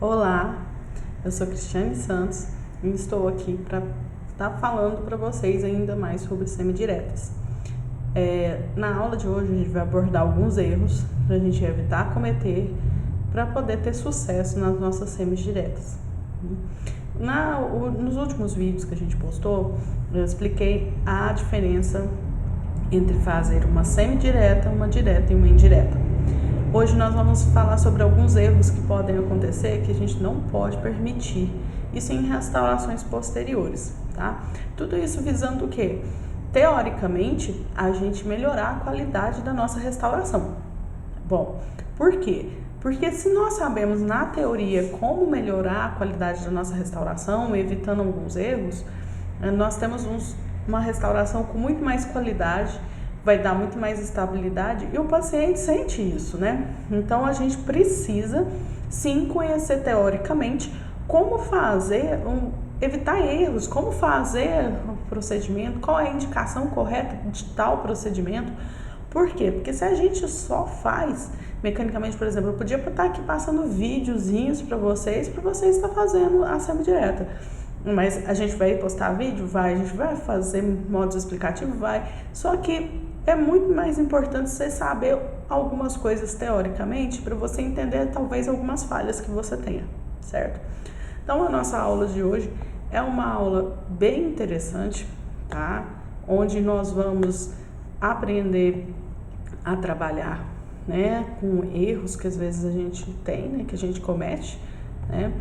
Olá, eu sou Cristiane Santos e estou aqui para estar falando para vocês ainda mais sobre semidiretas. Na aula de hoje a gente vai abordar alguns erros para a gente evitar cometer para poder ter sucesso nas nossas semidiretas. Nos últimos vídeos que a gente postou, eu expliquei a diferença entre fazer uma semidireta, uma direta e uma indireta. Hoje nós vamos falar sobre alguns erros que podem acontecer que a gente não pode permitir, isso em restaurações posteriores, tá? Tudo isso visando o quê? Teoricamente, a gente melhorar a qualidade da nossa restauração. Bom, por quê? Porque se nós sabemos na teoria como melhorar a qualidade da nossa restauração, evitando alguns erros, nós temos uma restauração com muito mais qualidade, vai dar muito mais estabilidade e o paciente sente isso, né? Então a gente precisa sim conhecer teoricamente como fazer, evitar erros, como fazer o procedimento, qual é a indicação correta de tal procedimento. Por quê? Porque se a gente só faz mecanicamente, por exemplo, eu podia estar aqui passando videozinhos para vocês estar fazendo a semidireta. Mas a gente vai postar vídeo? Vai. A gente vai fazer modos explicativos? Vai. Só que é muito mais importante você saber algumas coisas teoricamente para você entender talvez algumas falhas que você tenha, certo? Então a nossa aula de hoje é uma aula bem interessante, tá? Onde nós vamos aprender a trabalhar, né, com erros que às vezes a gente tem, né, que a gente comete, né?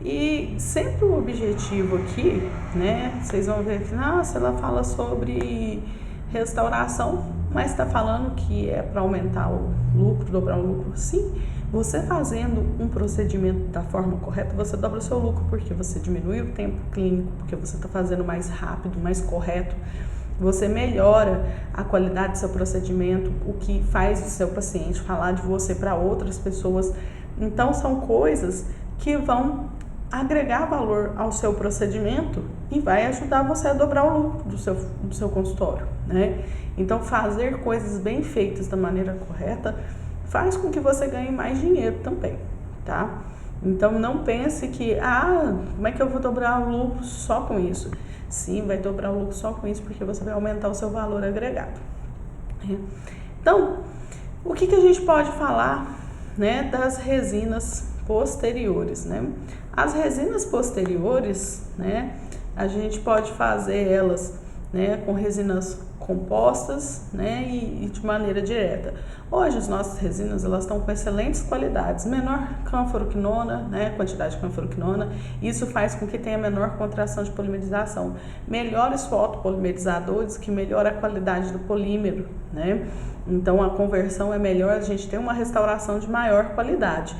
E sempre o objetivo aqui, né, vocês vão ver que, nossa, ela fala sobre restauração, mas está falando que é para aumentar o lucro, dobrar o lucro. Sim, você fazendo um procedimento da forma correta, você dobra o seu lucro, porque você diminui o tempo clínico, porque você está fazendo mais rápido, mais correto, você melhora a qualidade do seu procedimento, o que faz o seu paciente falar de você para outras pessoas. Então são coisas que vão agregar valor ao seu procedimento e vai ajudar você a dobrar o lucro do seu consultório, né? Então fazer coisas bem feitas da maneira correta faz com que você ganhe mais dinheiro também, tá? Então não pense que, como é que eu vou dobrar o lucro só com isso? Sim, vai dobrar o lucro só com isso porque você vai aumentar o seu valor agregado. Então, o que a gente pode falar, né, das resinas posteriores, né? As resinas posteriores, né, a gente pode fazer elas, né, com resinas compostas, né, e de maneira direta. Hoje as nossas resinas elas estão com excelentes qualidades, menor canforoquinona, né, quantidade de canforoquinona, isso faz com que tenha menor contração de polimerização, melhores fotopolimerizadores que melhora a qualidade do polímero, né? Então a conversão é melhor, a gente tem uma restauração de maior qualidade.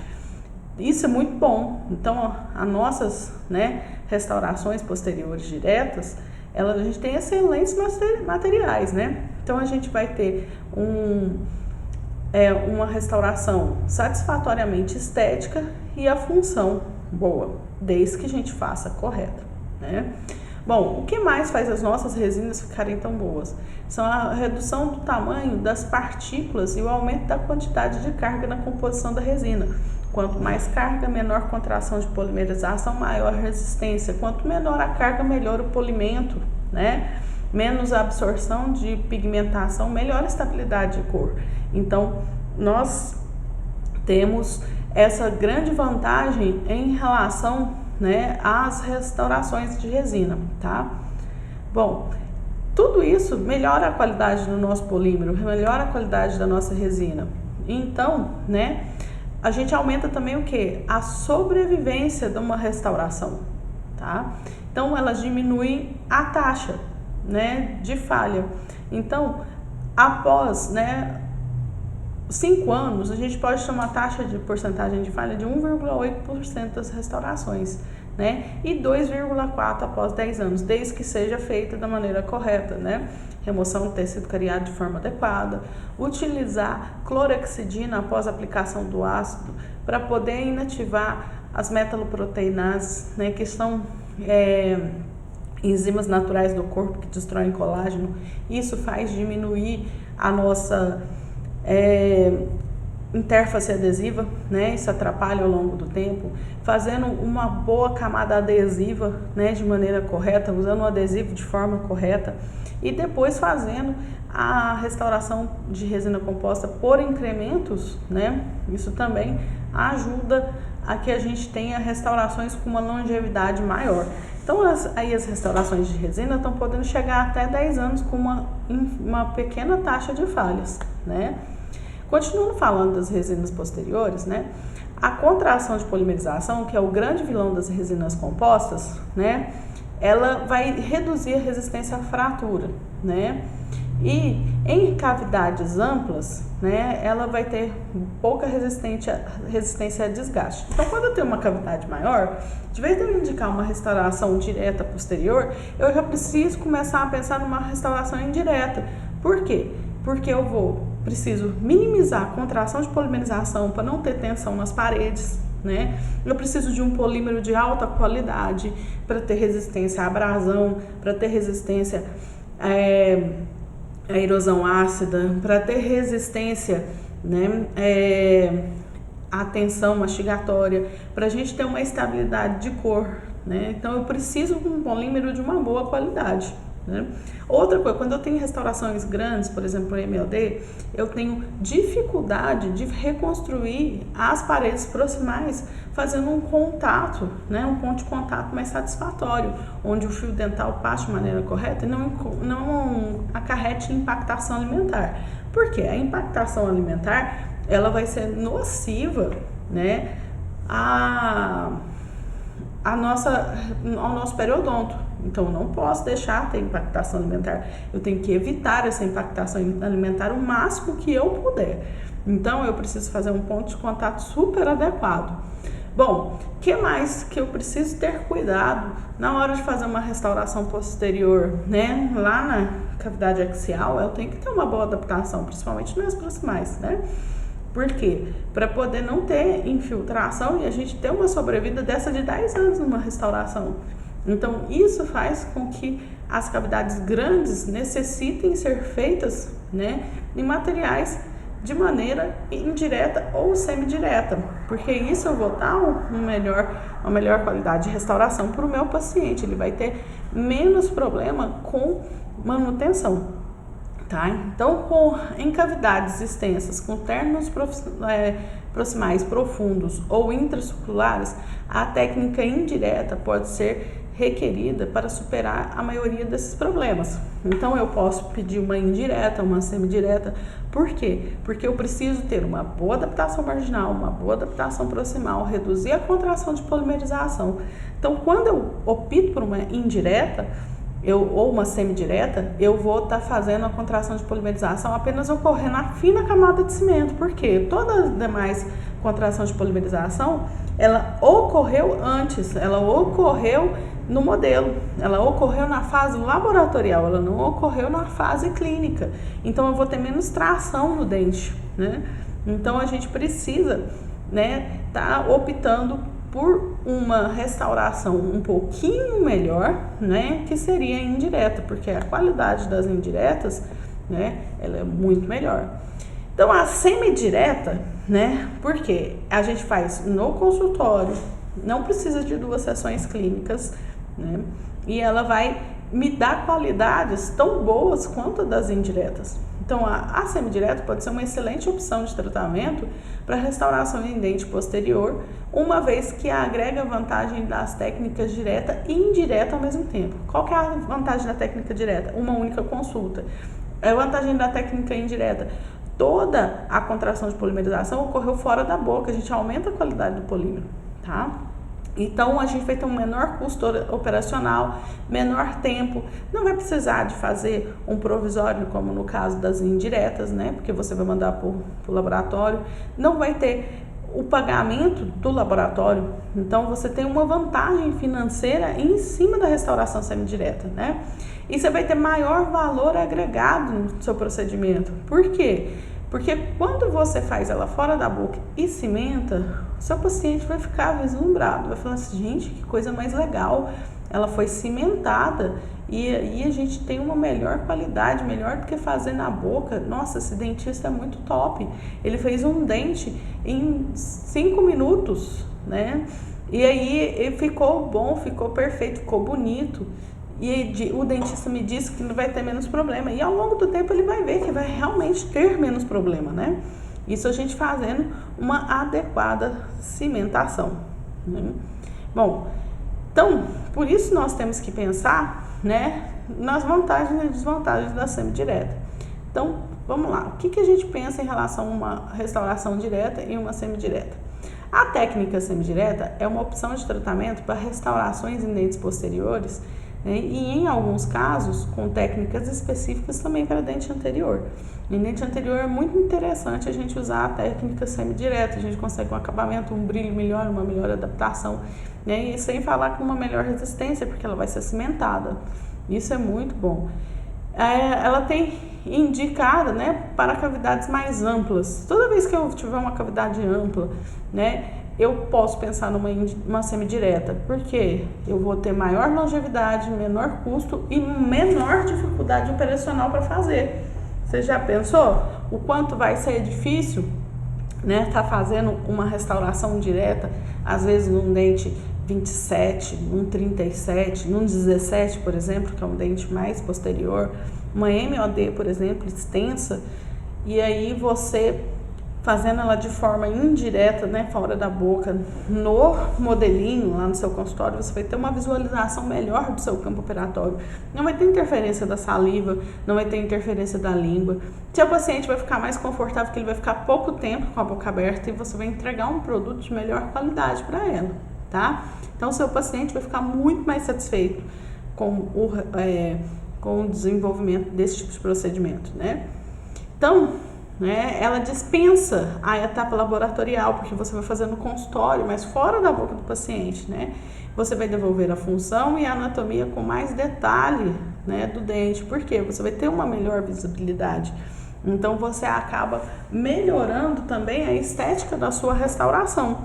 Isso é muito bom. Então, as nossas, né, restaurações posteriores diretas, a gente tem excelentes materiais, né? Então, a gente vai ter uma restauração satisfatoriamente estética e a função boa, desde que a gente faça correta, né? Bom, o que mais faz as nossas resinas ficarem tão boas? São a redução do tamanho das partículas e o aumento da quantidade de carga na composição da resina. Quanto mais carga, menor contração de polimerização, maior resistência. Quanto menor a carga, melhor o polimento, né? Menos absorção de pigmentação, melhor estabilidade de cor. Então, nós temos essa grande vantagem em relação, né, às restaurações de resina, tá? Bom, tudo isso melhora a qualidade do nosso polímero, melhora a qualidade da nossa resina. Então, né, a gente aumenta também o que? A sobrevivência de uma restauração, tá? Então, elas diminuem a taxa, né, de falha. Então, após, né, 5 anos, a gente pode ter uma taxa de porcentagem de falha de 1,8% das restaurações, né? E 2,4% após 10 anos, desde que seja feita da maneira correta, né? Remoção do tecido cariado de forma adequada, utilizar clorexidina após a aplicação do ácido para poder inativar as metaloproteinases, né? Que são enzimas naturais do corpo que destroem colágeno. Isso faz diminuir a nossa interface adesiva, né? Isso atrapalha ao longo do tempo. Fazendo uma boa camada adesiva, né? De maneira correta, usando o adesivo de forma correta. E depois fazendo a restauração de resina composta por incrementos, né? Isso também ajuda a que a gente tenha restaurações com uma longevidade maior. Então, aí as restaurações de resina estão podendo chegar até 10 anos com uma pequena taxa de falhas, né? Continuando falando das resinas posteriores, né? A contração de polimerização, que é o grande vilão das resinas compostas, né? Ela vai reduzir a resistência à fratura, né? E em cavidades amplas, né, ela vai ter pouca resistência a desgaste. Então, quando eu tenho uma cavidade maior, de vez de eu indicar uma restauração direta posterior, eu já preciso começar a pensar numa restauração indireta. Por quê? Porque eu preciso minimizar a contração de polimerização para não ter tensão nas paredes, né? Eu preciso de um polímero de alta qualidade para ter resistência à abrasão, para ter resistência a erosão ácida, para ter resistência, né, à tensão mastigatória, para a gente ter uma estabilidade de cor, né? Então eu preciso de um polímero de uma boa qualidade, né? Outra coisa, quando eu tenho restaurações grandes, por exemplo, em MLD, eu tenho dificuldade de reconstruir as paredes proximais fazendo um contato, né, um ponto de contato mais satisfatório, onde o fio dental passe de maneira correta e não acarrete impactação alimentar. Por quê? A impactação alimentar, ela vai ser nociva, né, ao nosso periodonto. Então, eu não posso deixar ter impactação alimentar. Eu tenho que evitar essa impactação alimentar o máximo que eu puder. Então, eu preciso fazer um ponto de contato super adequado. Bom, o que mais que eu preciso ter cuidado na hora de fazer uma restauração posterior, né? Lá na cavidade axial, eu tenho que ter uma boa adaptação, principalmente nas proximais, né? Por quê? Para poder não ter infiltração e a gente ter uma sobrevida dessa de 10 anos numa restauração. Então, isso faz com que as cavidades grandes necessitem ser feitas, né, em materiais de maneira indireta ou semidireta, porque isso eu vou dar uma melhor qualidade de restauração para o meu paciente. Ele vai ter menos problema com manutenção, tá? Então, em cavidades extensas, com términos proximais profundos ou intramusculares, a técnica indireta pode ser requerida para superar a maioria desses problemas. Então, eu posso pedir uma indireta, uma semidireta. Por quê? Porque eu preciso ter uma boa adaptação marginal, uma boa adaptação proximal, reduzir a contração de polimerização. Então, quando eu opto por uma indireta, ou uma semidireta, eu vou estar fazendo a contração de polimerização apenas ocorrer na fina camada de cimento. Por quê? Todas as demais contração de polimerização, ela ocorreu antes, ela ocorreu no modelo, ela ocorreu na fase laboratorial, ela não ocorreu na fase clínica. Então, eu vou ter menos tração no dente, né? Então, a gente precisa, né, tá optando por uma restauração um pouquinho melhor, né, que seria indireta, porque a qualidade das indiretas, né, ela é muito melhor. Então, a semidireta, né, porque a gente faz no consultório, não precisa de 2 sessões clínicas, né, e ela vai me dar qualidades tão boas quanto das indiretas. Então, a semidireta pode ser uma excelente opção de tratamento para restauração em dente posterior, uma vez que agrega vantagem das técnicas direta e indireta ao mesmo tempo. Qual que é a vantagem da técnica direta? Uma única consulta. A vantagem da técnica indireta? Toda a contração de polimerização ocorreu fora da boca, a gente aumenta a qualidade do polímero, tá? Então, a gente vai ter um menor custo operacional, menor tempo, não vai precisar de fazer um provisório, como no caso das indiretas, né? Porque você vai mandar para o laboratório, não vai ter o pagamento do laboratório, então você tem uma vantagem financeira em cima da restauração semidireta, né? E você vai ter maior valor agregado no seu procedimento. Por quê? Porque quando você faz ela fora da boca e cimenta, o seu paciente vai ficar vislumbrado, vai falar assim, gente, que coisa mais legal, ela foi cimentada e a gente tem uma melhor qualidade, melhor do que fazer na boca. Nossa, esse dentista é muito top, ele fez um dente em 5 minutos, né? E aí ficou bom, ficou perfeito, ficou bonito. E o dentista me disse que não vai ter menos problema. E ao longo do tempo ele vai ver que vai realmente ter menos problema, né? Isso a gente fazendo uma adequada cimentação, né? Bom, então, por isso nós temos que pensar, né, nas vantagens e desvantagens da semidireta. Então, vamos lá. O que a gente pensa em relação a uma restauração direta e uma semidireta? A técnica semidireta é uma opção de tratamento para restaurações em dentes posteriores, né, e em alguns casos com técnicas específicas também para dente anterior. Em dente anterior é muito interessante a gente usar a técnica semidireta, a gente consegue um acabamento, um brilho melhor, uma melhor adaptação, né, e sem falar com uma melhor resistência, porque ela vai ser cimentada. Isso é muito bom. Ela tem indicada, né, para cavidades mais amplas. Toda vez que eu tiver uma cavidade ampla, né, eu posso pensar numa semidireta, porque eu vou ter maior longevidade, menor custo e menor dificuldade operacional para fazer. Você já pensou o quanto vai ser difícil, né, tá fazendo uma restauração direta, às vezes num dente 27, num 37, num 17, por exemplo, que é um dente mais posterior, uma MOD, por exemplo, extensa, e aí você fazendo ela de forma indireta, né, fora da boca, no modelinho lá no seu consultório, você vai ter uma visualização melhor do seu campo operatório. Não vai ter interferência da saliva, não vai ter interferência da língua. Seu paciente vai ficar mais confortável, porque ele vai ficar pouco tempo com a boca aberta e você vai entregar um produto de melhor qualidade para ela, tá? Então, o seu paciente vai ficar muito mais satisfeito com o desenvolvimento desse tipo de procedimento, né? Então, né, ela dispensa a etapa laboratorial, porque você vai fazer no consultório, mas fora da boca do paciente, né? Você vai devolver a função e a anatomia com mais detalhe, né, do dente, porque você vai ter uma melhor visibilidade. Então, você acaba melhorando também a estética da sua restauração.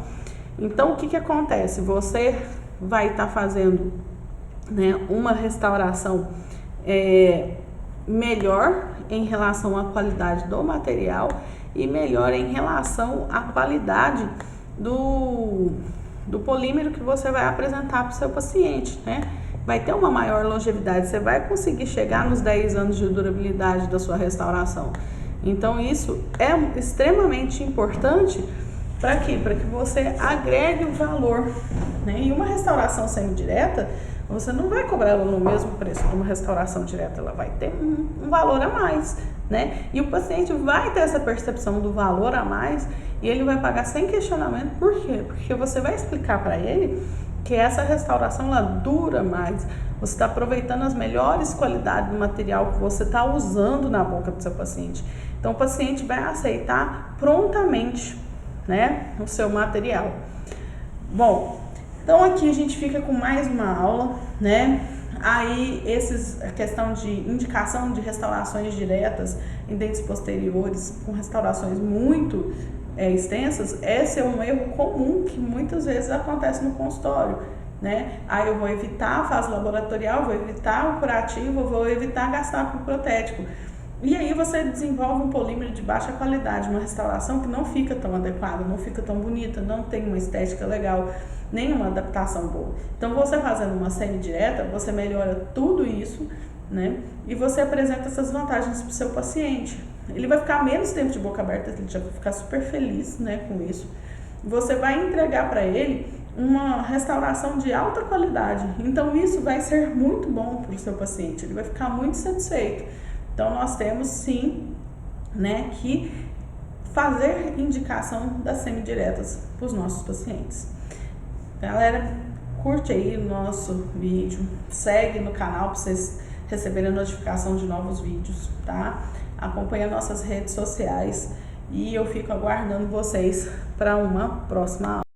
Então, o que acontece? Você vai estar fazendo, né, uma restauração melhor em relação à qualidade do material e melhor em relação à qualidade do polímero que você vai apresentar para o seu paciente, né? Vai ter uma maior longevidade, você vai conseguir chegar nos 10 anos de durabilidade da sua restauração. Então, isso é extremamente importante. Para quê? Para que você agregue o valor, né? E uma restauração semidireta, você não vai cobrar ela no mesmo preço que uma restauração direta, ela vai ter um valor a mais, né? E o paciente vai ter essa percepção do valor a mais e ele vai pagar sem questionamento. Por quê? Porque você vai explicar para ele que essa restauração ela dura mais, você está aproveitando as melhores qualidades do material que você está usando na boca do seu paciente. Então o paciente vai aceitar prontamente, né, o seu material. Bom, então aqui a gente fica com mais uma aula, né? Aí a questão de indicação de restaurações diretas em dentes posteriores com restaurações muito extensas, esse é um erro comum que muitas vezes acontece no consultório, né? Aí eu vou evitar a fase laboratorial, vou evitar o curativo, vou evitar gastar com protético. E aí você desenvolve um polímero de baixa qualidade, uma restauração que não fica tão adequada, não fica tão bonita, não tem uma estética legal, nem uma adaptação boa. Então você fazendo uma semidireta, você melhora tudo isso, né? E você apresenta essas vantagens para o seu paciente. Ele vai ficar menos tempo de boca aberta, ele já vai ficar super feliz, né, com isso. Você vai entregar para ele uma restauração de alta qualidade. Então isso vai ser muito bom para o seu paciente, ele vai ficar muito satisfeito. Então, nós temos sim, né, que fazer indicação das semidiretas para os nossos pacientes. Galera, curte aí o nosso vídeo, segue no canal para vocês receberem a notificação de novos vídeos, tá? Acompanha nossas redes sociais e eu fico aguardando vocês para uma próxima aula.